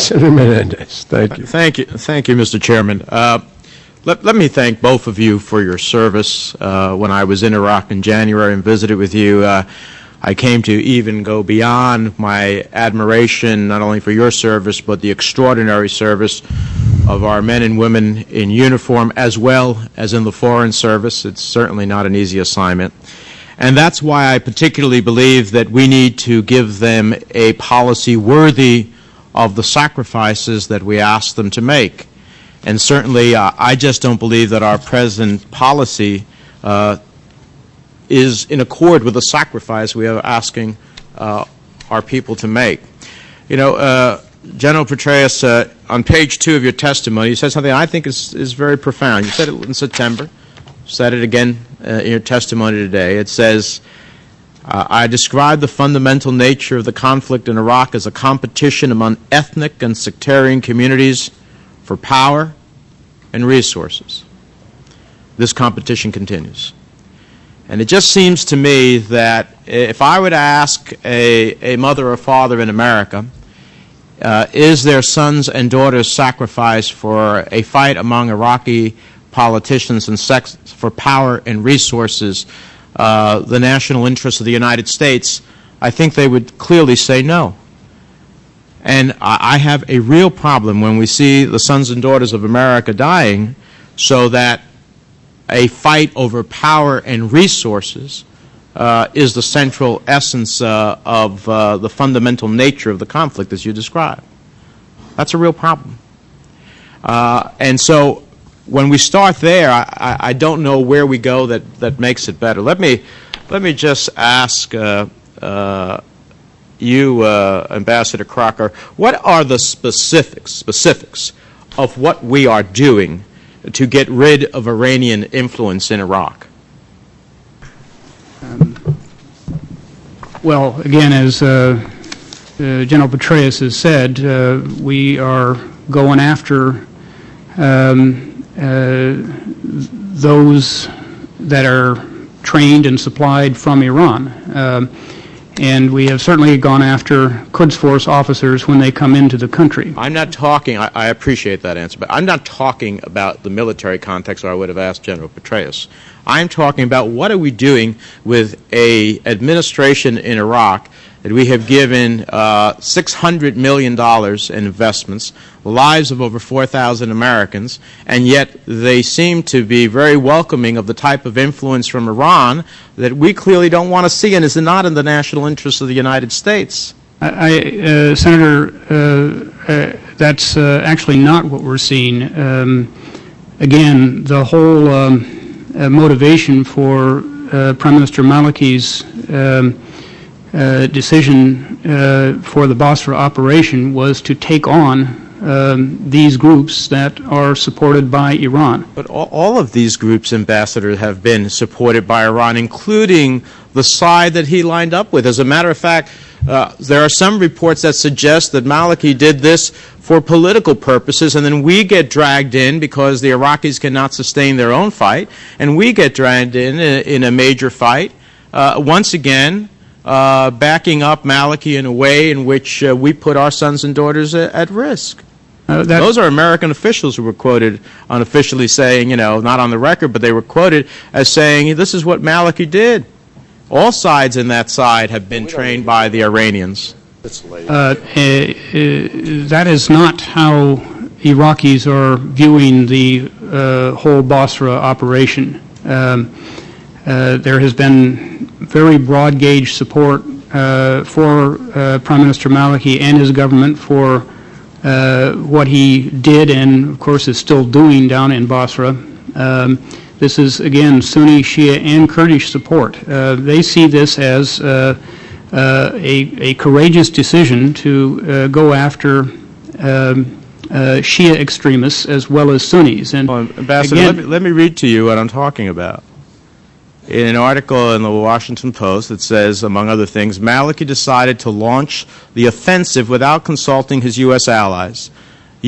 Senator Menendez. Thank you. Thank you, Mr. Chairman. Let me thank both of you for your service. When I was in Iraq in January and visited with you, I came to even go beyond my admiration not only for your service but the extraordinary service of our men and women in uniform as well as in the Foreign Service. It's certainly not an easy assignment. And that's why I particularly believe that we need to give them a policy worthy of the sacrifices that we ask them to make. And certainly I just don't believe that our present policy is in accord with the sacrifice we are asking our people to make. You know, General Petraeus, on page 2 of your testimony, you said something I think is very profound. You said it in September, said it again in your testimony today. It says, I describe the fundamental nature of the conflict in Iraq as a competition among ethnic and sectarian communities for power and resources. This competition continues. And it just seems to me that if I were to ask a mother or father in America, is their sons and daughters sacrificed for a fight among Iraqi politicians and sects for power and resources, the national interests of the United States, I think they would clearly say no. And I have a real problem when we see the sons and daughters of America dying so that a fight over power and resources is the central essence of the fundamental nature of the conflict as you described. That's a real problem. And so when we start there, I don't know where we go that makes it better. Let me just ask you, Ambassador Crocker, what are the specifics of what we are doing to get rid of Iranian influence in Iraq? Well, again, as General Petraeus has said, we are going after those that are trained and supplied from Iran. And we have certainly gone after Quds Force officers when they come into the country. I'm not talking, I appreciate that answer, but I'm not talking about the military context where I would have asked General Petraeus. I'm talking about what are we doing with a administration in Iraq that we have given $600 million in investments, the lives of over 4,000 Americans, and yet they seem to be very welcoming of the type of influence from Iran that we clearly don't want to see and is not in the national interest of the United States. Senator, that's actually not what we're seeing. Again, the whole motivation for Prime Minister Maliki's decision for the Basra operation was to take on these groups that are supported by Iran. But all of these groups, Ambassador, have been supported by Iran, including the side that he lined up with. As a matter of fact, there are some reports that suggest that Maliki did this for political purposes, and then we get dragged in because the Iraqis cannot sustain their own fight, and we get dragged in a major fight. Once again, backing up Maliki in a way in which we put our sons and daughters at risk. Those are American officials who were quoted unofficially saying, you know, not on the record, but they were quoted as saying, this is what Maliki did. All sides in that side have been trained by the Iranians. That is not how Iraqis are viewing the whole Basra operation. There has been very broad gauge support for Prime Minister Maliki and his government for what he did and, of course, is still doing down in Basra. This is, again, Sunni, Shia, and Kurdish support. They see this as a courageous decision to go after Shia extremists as well as Sunnis. And Ambassador, let me read to you what I'm talking about. In an article in the Washington Post, it says, among other things, Maliki decided to launch the offensive without consulting his U.S. allies.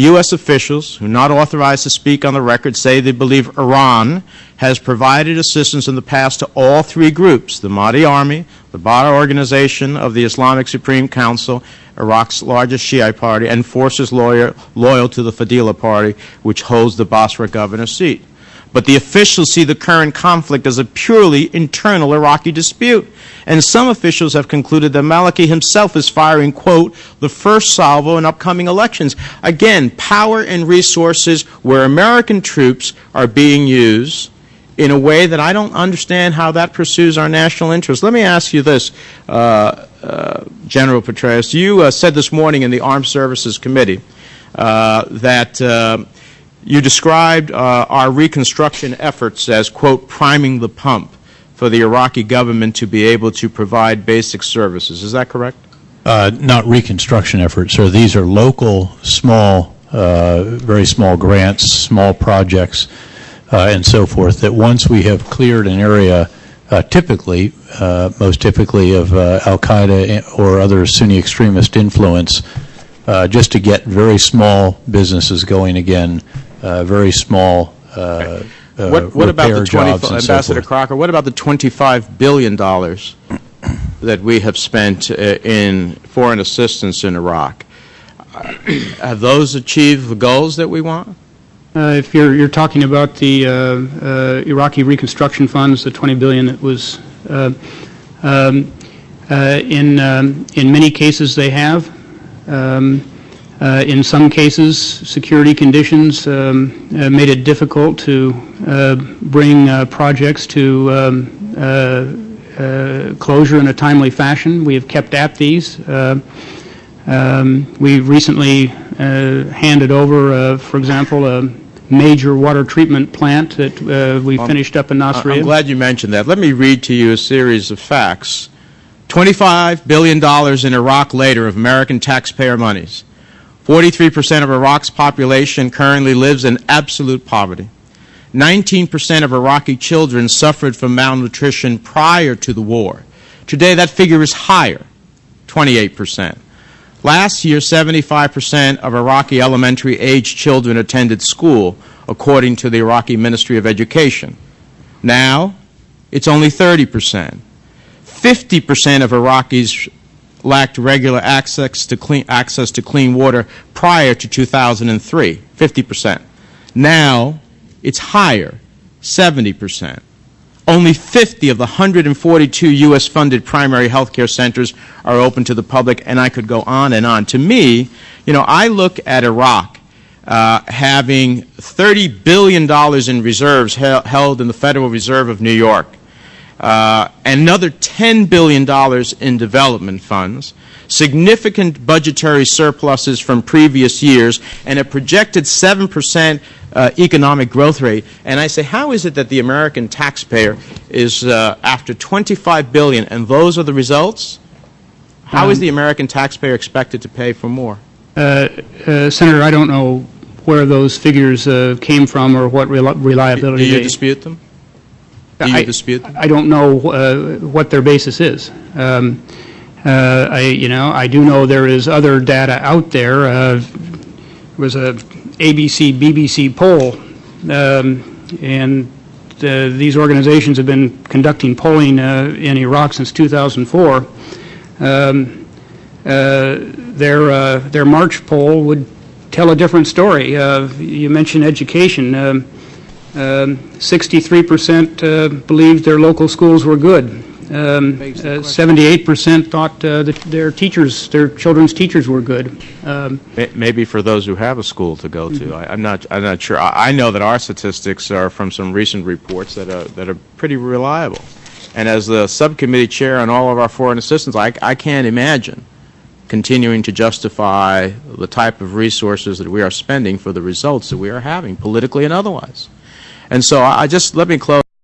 U.S. officials, who are not authorized to speak on the record, say they believe Iran has provided assistance in the past to all three groups, the Mahdi Army, the Ba'ath Organization of the Islamic Supreme Council, Iraq's largest Shiite party, and forces loyal to the Fadila party, which holds the Basra governor's seat. But the officials see the current conflict as a purely internal Iraqi dispute. And some officials have concluded that Maliki himself is firing, quote, the first salvo in upcoming elections. Again, power and resources where American troops are being used in a way that I don't understand how that pursues our national interest. Let me ask you this, General Petraeus. You said this morning in the Armed Services Committee that you described our reconstruction efforts as, quote, priming the pump for the Iraqi government to be able to provide basic services. Is that correct? Not reconstruction efforts, sir. These are local, small, very small grants, small projects, and so forth, that once we have cleared an area, typically, most typically of al-Qaeda or other Sunni extremist influence, just to get very small businesses going again, very small what about the Ambassador Crocker, what about the $25 billion that we have spent in foreign assistance in Iraq? Have those achieved the goals that we want? If you're talking about the Iraqi reconstruction funds, the $20 billion that was in many cases they have. In some cases, security conditions made it difficult to bring projects to closure in a timely fashion. We have kept at these. We recently handed over, for example, a major water treatment plant that we finished up in Nasiriyah. I'm glad you mentioned that. Let me read to you a series of facts. $25 billion in Iraq later of American taxpayer monies. 43% of Iraq's population currently lives in absolute poverty. 19% of Iraqi children suffered from malnutrition prior to the war. Today, that figure is higher, 28%. Last year, 75% of Iraqi elementary-aged children attended school, according to the Iraqi Ministry of Education. Now, it's only 30%. 50% of Iraqis lacked regular access to clean water prior to 2003, 50%. Now, it's higher, 70%. Only 50 of the 142 U.S.-funded primary health care centers are open to the public, and I could go on and on. To me, you know, I look at Iraq having $30 billion in reserves held in the Federal Reserve of New York, another $10 billion in development funds, significant budgetary surpluses from previous years, and a projected 7% economic growth rate. And I say, how is it that the American taxpayer is, after $25 billion, and those are the results, how is the American taxpayer expected to pay for more? Senator, I don't know where those figures came from or what reliability. Do you dispute them? I don't know what their basis is. I do know there is other data out there. There was a ABC, BBC poll, and these organizations have been conducting polling in Iraq since 2004. Their March poll would tell a different story. You mentioned education. 63% believed their local schools were good. 78% thought that their children's teachers were good. Maybe for those who have a school to go to. I'm not sure. I know that our statistics are from some recent reports that are pretty reliable. And as the subcommittee chair on all of our foreign assistance, I can't imagine continuing to justify the type of resources that we are spending for the results that we are having, politically and otherwise. And so let me close.